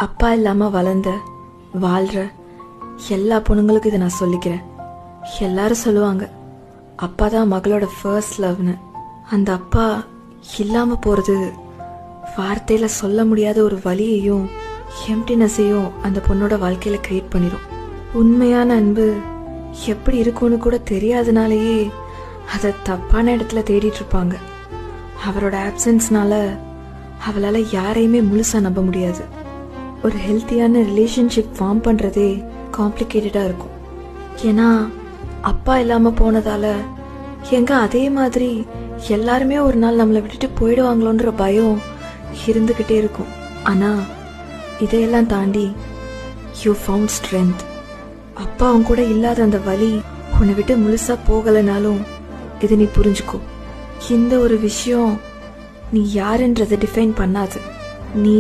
அப்பா இல்லாம வளர்ந்த வாழ்ற எல்லா பொண்ணுங்களுக்கும் இதை நான் சொல்லிக்கிறேன். எல்லாரும் சொல்லுவாங்க அப்பா தான் மகளோட ஃபர்ஸ்ட் லவ்னு. அந்த அப்பா இல்லாம போறது வார்த்தையில சொல்ல முடியாத ஒரு வலியையும் எம்டினஸையும் அந்த பொண்ணோட வாழ்க்கையில கிரியேட் பண்ணிடும். உண்மையான அன்பு எப்படி இருக்கும்னு கூட தெரியாதனாலேயே அதை தப்பான இடத்துல தேடிட்டு இருப்பாங்க. அவரோட ஆப்சன்ஸ்னால அவளால யாரையுமே முழுசா நம்ப முடியாது. ஒரு ஹெல்த்தியான ரிலேஷன்ஷிப் ஃபார்ம் பண்றதே காம்ப்ளிகேட்டடா இருக்கும். ஏன்னா அப்பா இல்லாம போனதால எங்க அதே மாதிரி எல்லாருமே ஒரு நாள் நம்மளை விட்டுட்டு போயிடுவாங்களோன்ற பயம் இருந்துகிட்டே இருக்கும். ஆனா இதையெல்லாம் தாண்டி யூ ஃபவுண்ட் ஸ்ட்ரென்த். அப்பா அவன் கூட இல்லாத அந்த வலி உன்னை விட்டு முழுசா போகலைனாலும் இதை நீ புரிஞ்சுக்கோ. இந்த ஒரு விஷயம் நீ யாருன்றதை டிஃபைன் பண்ணாது. நீ